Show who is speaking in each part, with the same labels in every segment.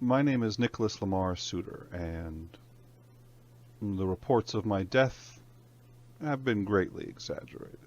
Speaker 1: My name is Nicholas Lamar Soutter, and the reports of my death have been greatly exaggerated.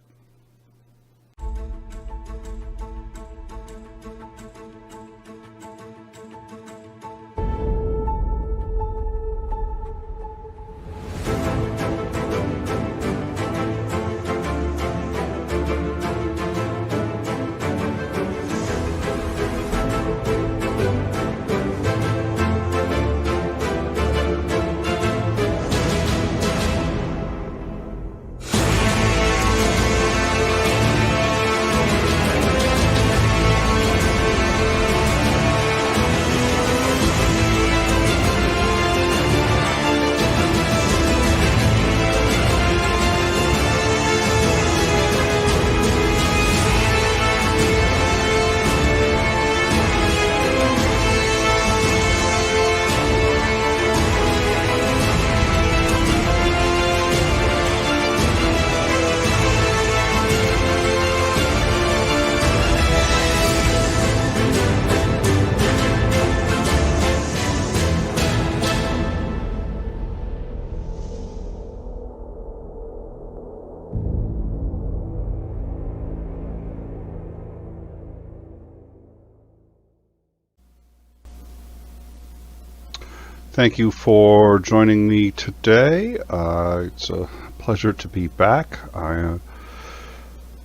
Speaker 1: Thank you for joining me today. It's a pleasure to be back. I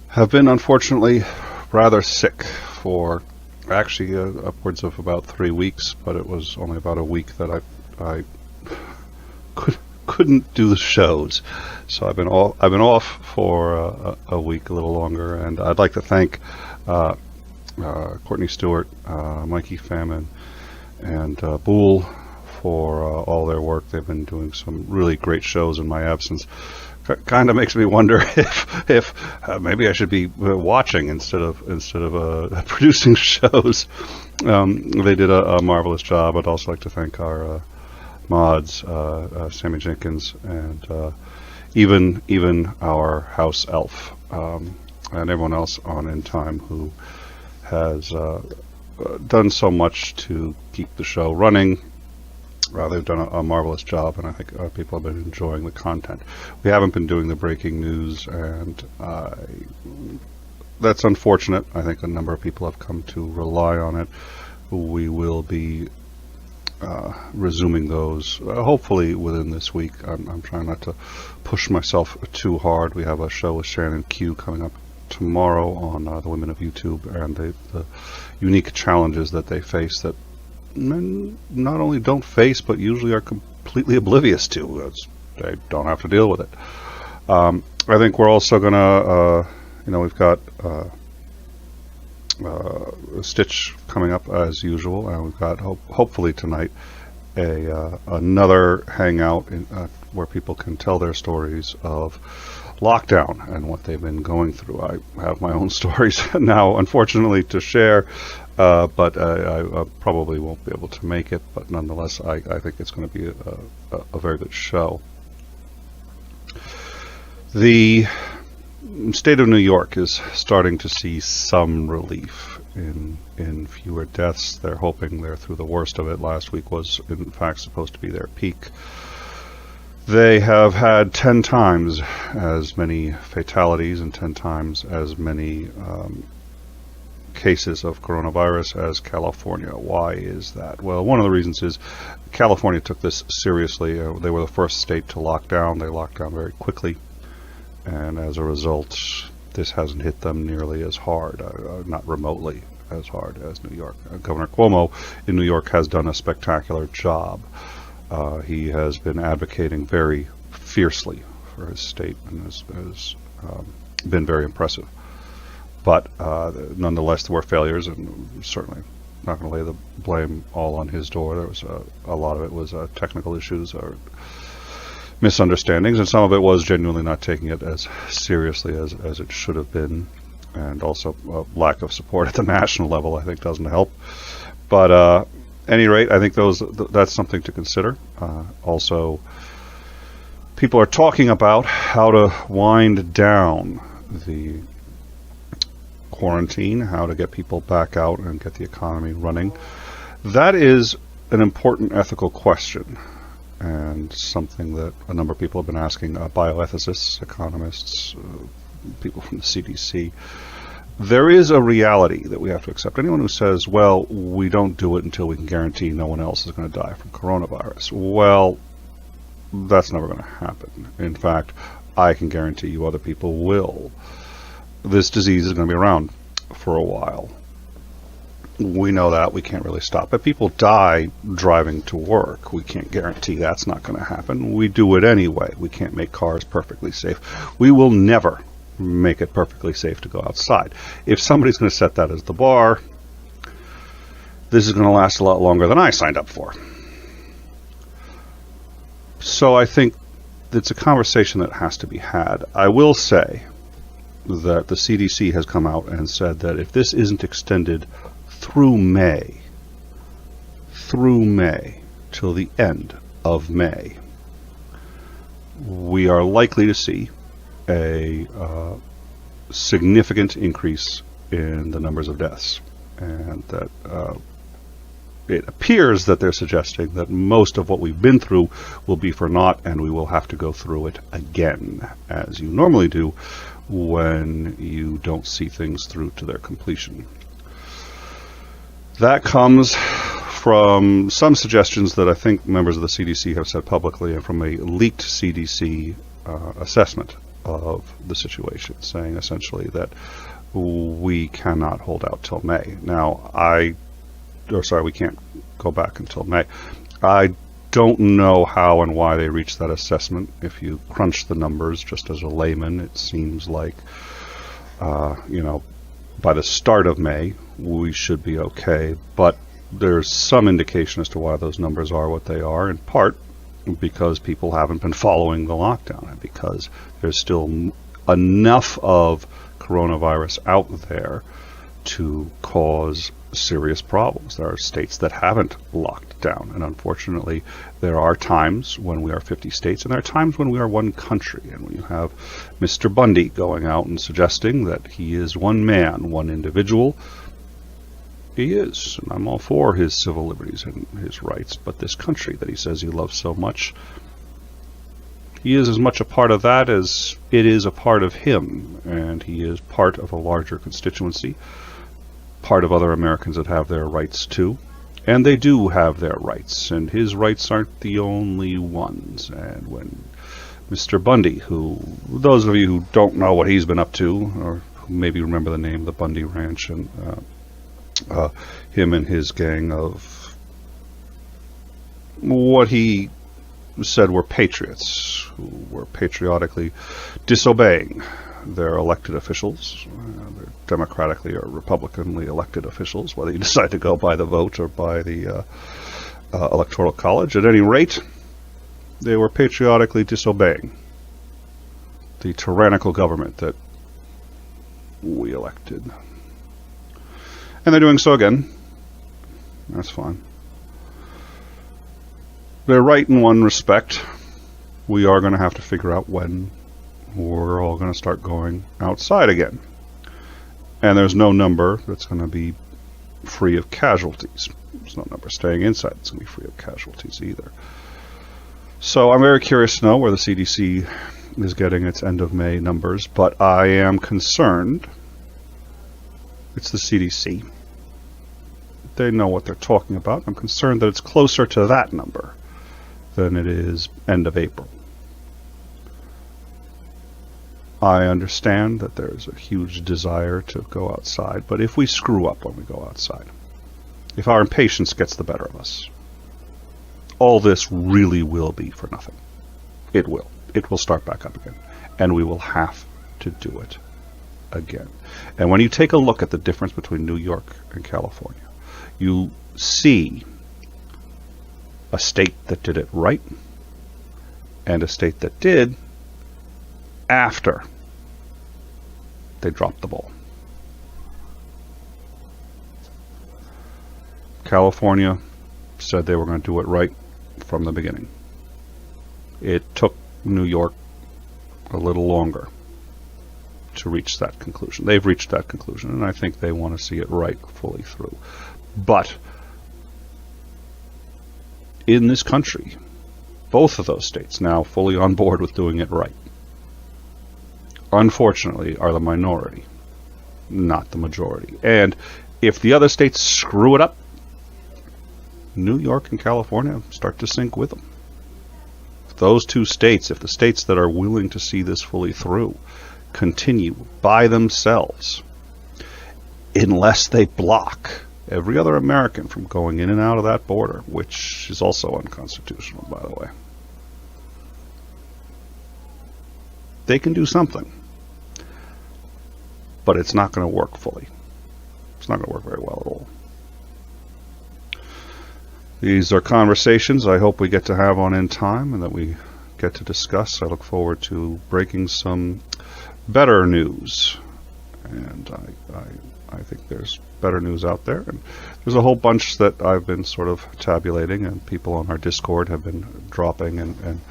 Speaker 1: have been, unfortunately, rather sick for actually upwards of about 3 weeks, but it was only about a week that I couldn't do the shows. So I've been off for a week, a little longer, and I'd like to thank Courtney Stewart, Mikey Famine, and Boole for all their work. They've been doing some really great shows in my absence. Kind of makes me wonder if maybe I should be watching instead of producing shows. They did a marvelous job. I'd also like to thank our mods, Sammy Jenkins, and even our house elf, and everyone else on In Time who has done so much to keep the show running. They've done a marvelous job, and I think people have been enjoying the content. We haven't been doing the breaking news, and that's unfortunate. I think a number of people have come to rely on it. We will be resuming those hopefully within this week. I'm trying not to push myself too hard. We have a show with Shannon Q coming up tomorrow on the Women of YouTube and the unique challenges that they face that men not only don't face, but usually are completely oblivious to. They don't have to deal with it. I think we're also going to, we've got Stitch coming up as usual, and we've got hopefully tonight another hangout where people can tell their stories of lockdown and what they've been going through. I have my own stories now, unfortunately, to share. But I probably won't be able to make it, but nonetheless, I think it's going to be a very good show. The state of New York is starting to see some relief in fewer deaths. They're hoping they're through the worst of it. Last week was, in fact, supposed to be their peak. They have had 10 times as many fatalities and 10 times as many cases of coronavirus as California. Why is that? Well, one of the reasons is California took this seriously. They were the first state to lock down. They locked down very quickly, and as a result, this hasn't hit them nearly as hard, not remotely as hard as New York. Governor Cuomo in New York has done a spectacular job. He has been advocating very fiercely for his state and has been very impressive. But nonetheless, there were failures, and certainly not going to lay the blame all on his door. There was a lot of it was technical issues or misunderstandings, and some of it was genuinely not taking it as seriously as it should have been, and also lack of support at the national level, I think, doesn't help. But at any rate, I think that's something to consider. Also, people are talking about how to wind down the quarantine, how to get people back out and get the economy running. That is an important ethical question, and something that a number of people have been asking, bioethicists, economists, people from the CDC. There is a reality that we have to accept. Anyone who says, well, we don't do it until we can guarantee no one else is going to die from coronavirus, well, that's never going to happen. In fact, I can guarantee you other people will. This disease is going to be around for a while. We know that. We can't really stop it. People die driving to work. We can't guarantee that's not going to happen. We do it anyway. We can't make cars perfectly safe. We will never make it perfectly safe to go outside. If somebody's going to set that as the bar, this is going to last a lot longer than I signed up for. So I think it's a conversation that has to be had. I will say that the CDC has come out and said that if this isn't extended through May, till the end of May, we are likely to see a significant increase in the numbers of deaths. And that it appears that they're suggesting that most of what we've been through will be for naught, and we will have to go through it again, as you normally do when you don't see things through to their completion. That comes from some suggestions that I think members of the CDC have said publicly, and from a leaked CDC assessment of the situation, saying essentially that we cannot hold out till May. Now, we can't go back until May. I don't know how and why they reached that assessment. If you crunch the numbers, just as a layman, it seems like, by the start of May, we should be okay. But there's some indication as to why those numbers are what they are, in part because people haven't been following the lockdown, and because there's still enough of coronavirus out there to cause serious problems. There are states that haven't locked down, and unfortunately there are times when we are 50 states, and there are times when we are one country. And when you have Mr. Bundy going out and suggesting that he is one man, one individual, he is, and I'm all for his civil liberties and his rights, but this country that he says he loves so much, he is as much a part of that as it is a part of him, and he is part of a larger constituency, part of other Americans that have their rights too, and they do have their rights, and his rights aren't the only ones. And when Mr. Bundy, who, those of you who don't know what he's been up to, or who maybe remember the name, the Bundy Ranch, and him and his gang of what he said were patriots, who were patriotically disobeying their elected officials, their democratically or republicanly elected officials, whether you decide to go by the vote or by the electoral college. At any rate, they were patriotically disobeying the tyrannical government that we elected. And they're doing so again. That's fine. They're right in one respect. We are going to have to figure out when we're all going to start going outside again. And there's no number that's going to be free of casualties. There's no number staying inside that's going to be free of casualties either. So I'm very curious to know where the CDC is getting its end of May numbers, but I am concerned. It's the CDC. They know what they're talking about. I'm concerned that it's closer to that number than it is end of April. I understand that there's a huge desire to go outside, but if we screw up when we go outside, if our impatience gets the better of us, all this really will be for nothing. It will. It will start back up again, and we will have to do it again. And when you take a look at the difference between New York and California, you see a state that did it right and a state that did after they dropped the ball. California said they were going to do it right from the beginning. It took New York a little longer to reach that conclusion. They've reached that conclusion, and I think they want to see it right fully through. But in this country, both of those states now fully on board with doing it right, unfortunately, are the minority, not the majority. And if the other states screw it up, New York and California start to sink with them. If those two states, if the states that are willing to see this fully through, continue by themselves, unless they block every other American from going in and out of that border, which is also unconstitutional, by the way, they can do something. But it's not going to work fully. It's not going to work very well at all. These are conversations I hope we get to have on In Time and that we get to discuss. I look forward to breaking some better news. And I think there's better news out there. And there's a whole bunch that I've been sort of tabulating, and people on our Discord have been dropping, and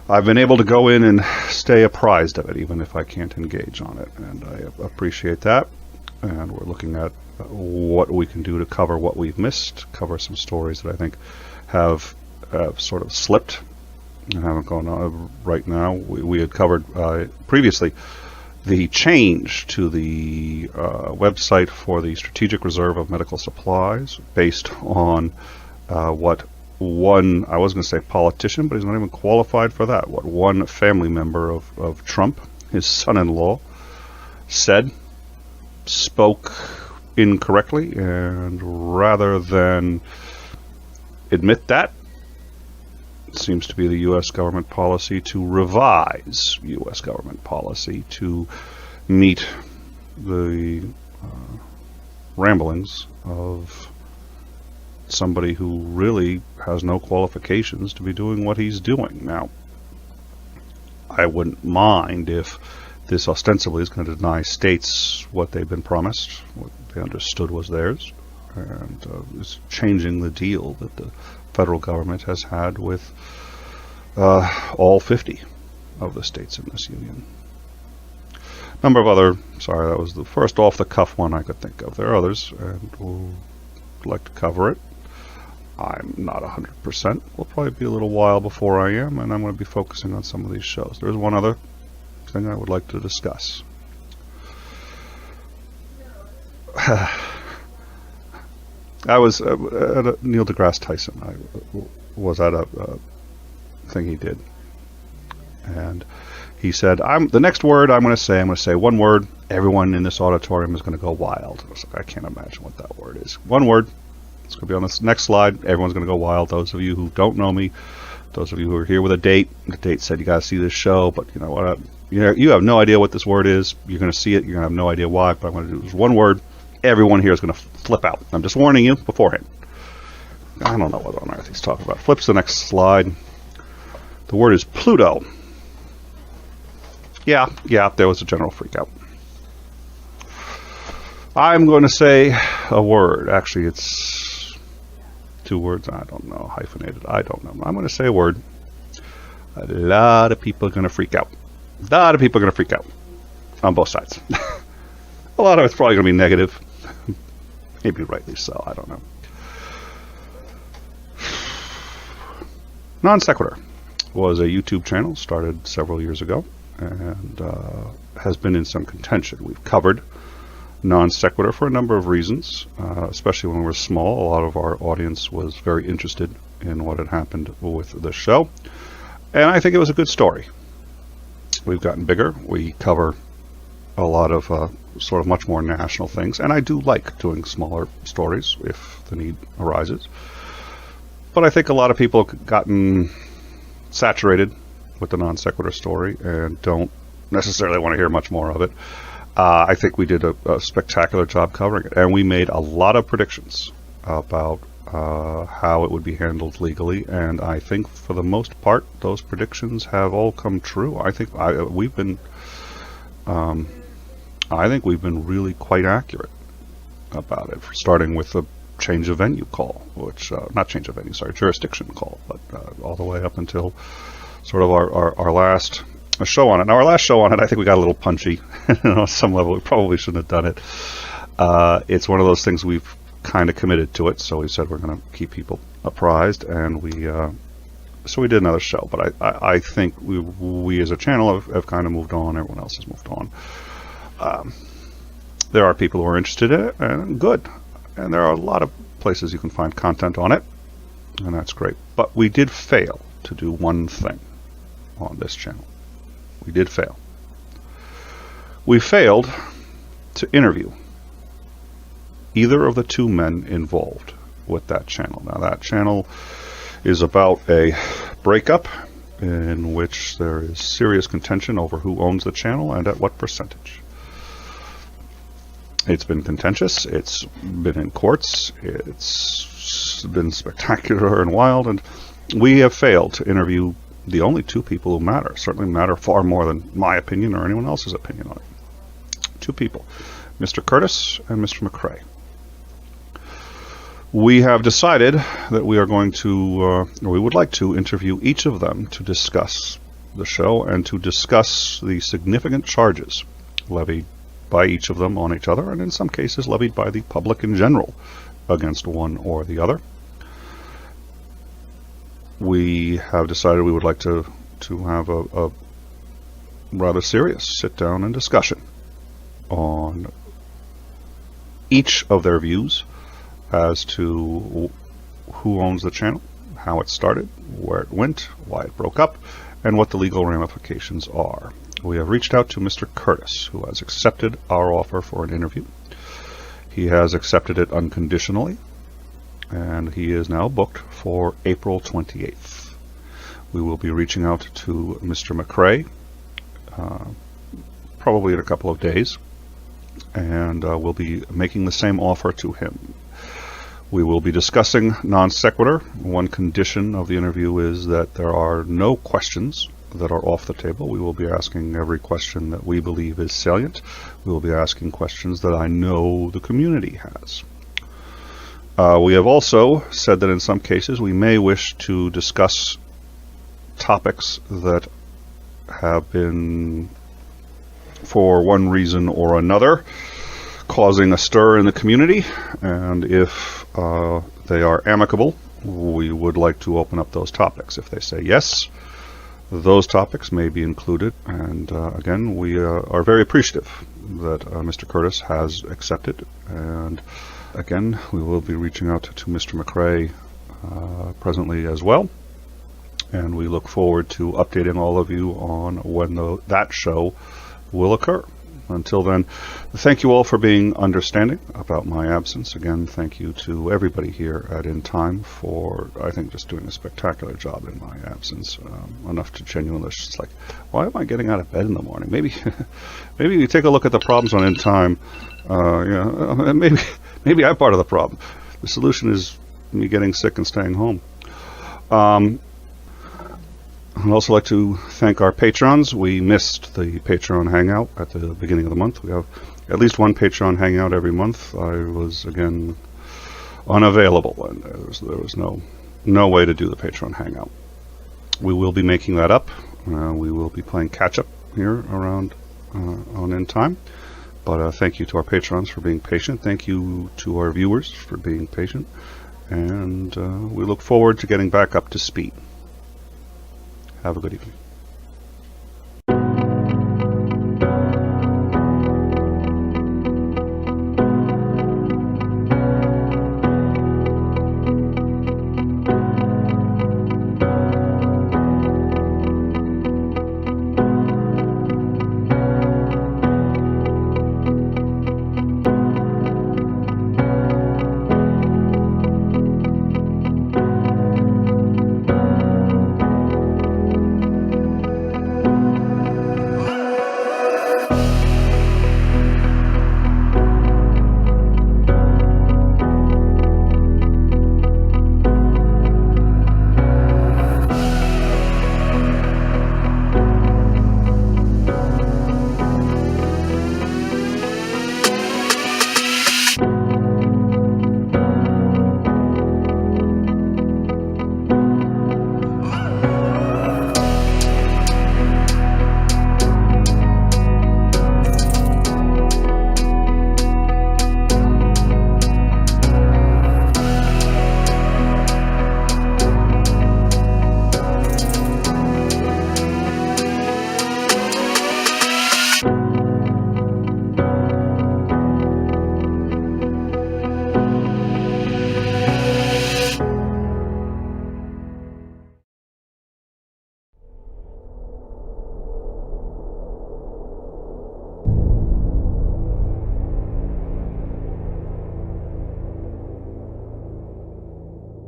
Speaker 1: I've been able to go in and stay apprised of it, even if I can't engage on it. And I appreciate that. And we're looking at what we can do to cover what we've missed, cover some stories that I think have sort of slipped and haven't gone on right now. We had covered previously the change to the website for the Strategic Reserve of Medical Supplies based on what one, I was going to say politician, but he's not even qualified for that, what one family member of Trump, his son-in-law, said, spoke incorrectly, and rather than admit that, it seems to be the U.S. government policy to revise U.S. government policy to meet the ramblings of somebody who really has no qualifications to be doing what he's doing. Now, I wouldn't mind if this ostensibly is going to deny states what they've been promised, what they understood was theirs, and is changing the deal that the federal government has had with all 50 of the states in this union. Number of other, sorry, that was the first off-the-cuff one I could think of. There are others, and we'll like to cover it. I'm not 100%. Will probably be a little while before I am, and I'm going to be focusing on some of these shows. There's one other thing I would like to discuss. I was at Neil deGrasse Tyson. I was at a thing he did, and he said, the next word I'm going to say one word. Everyone in this auditorium is going to go wild. I was like, I can't imagine what that word is. One word. It's going to be on this next slide. Everyone's going to go wild. Those of you who don't know me, those of you who are here with a date, the date said you got to see this show, but you know what? You have no idea what this word is. You're going to see it. You're going to have no idea why. But I'm going to do this one word. Everyone here is going to flip out. I'm just warning you beforehand. I don't know what on earth he's talking about. Flips to the next slide. The word is Pluto. Yeah, there was a general freak out. I'm going to say a word. Actually, it's two words. I don't know. Hyphenated. I don't know. I'm going to say a word. A lot of people are going to freak out. A lot of people are going to freak out on both sides. A lot of it's probably going to be negative. Maybe rightly so. I don't know. Non Sequitur was a YouTube channel started several years ago and has been in some contention. We've covered Non Sequitur for a number of reasons, especially when we were small. A lot of our audience was very interested in what had happened with the show, and I think it was a good story. We've gotten bigger. We cover a lot of sort of much more national things, and I do like doing smaller stories if the need arises. But I think a lot of people have gotten saturated with the Non Sequitur story and don't necessarily want to hear much more of it. I think we did a spectacular job covering it, and we made a lot of predictions about how it would be handled legally, and I think for the most part those predictions have all come true. I think we've been really quite accurate about it, starting with the change of venue call, which not change of venue, sorry, jurisdiction call, but all the way up until sort of our last show on it. Now, our last show on it, I think we got a little punchy. On some level, we probably shouldn't have done it. It's one of those things we've kind of committed to it, so we said we're going to keep people apprised, and so we did another show. But I think we as a channel have kind of moved on. Everyone else has moved on. There are people who are interested in it, and good. And there are a lot of places you can find content on it, and that's great. But we did fail to do one thing on this channel. We did fail. We failed to interview either of the two men involved with that channel. Now, that channel is about a breakup in which there is serious contention over who owns the channel and at what percentage. It's been contentious. It's been in courts. It's been spectacular and wild, and we have failed to interview the only two people who matter, certainly matter far more than my opinion or anyone else's opinion on it. Two people, Mr. Curtis and Mr. McRae. We have decided that we are going to, or we would like to interview each of them to discuss the show and to discuss the significant charges levied by each of them on each other, and in some cases levied by the public in general against one or the other. We have decided we would like to have a rather serious sit-down and discussion on each of their views as to who owns the channel, how it started, where it went, why it broke up, and what the legal ramifications are. We have reached out to Mr. Curtis, who has accepted our offer for an interview. He has accepted it unconditionally, and he is now booked for April 28th. We will be reaching out to Mr. McRae probably in a couple of days, and we'll be making the same offer to him. We will be discussing non sequitur. One condition of the interview is that there are no questions that are off the table. We will be asking every question that we believe is salient. We will be asking questions that I know the community has. We have also said that in some cases we may wish to discuss topics that have been, for one reason or another, causing a stir in the community, and if they are amicable, we would like to open up those topics. If they say yes, those topics may be included, and again, we are very appreciative that Mr. Curtis has accepted, and again, we will be reaching out to Mr. McRae presently as well, and we look forward to updating all of you on when that show will occur. Until then, thank you all for being understanding about my absence. Again, thank you to everybody here at In Time for, I think, just doing a spectacular job in my absence. Enough to genuinely, it's like, why am I getting out of bed in the morning? Maybe you take a look at the problems on In Time. Maybe I'm part of the problem. The solution is me getting sick and staying home. I'd also like to thank our patrons. We missed the Patreon Hangout at the beginning of the month. We have at least one Patreon Hangout every month. I was, again, unavailable, and there was no way to do the Patreon Hangout. We will be making that up. We will be playing catch-up here around on In Time. But thank you to our patrons for being patient. Thank you to our viewers for being patient. And we look forward to getting back up to speed. Have a good evening.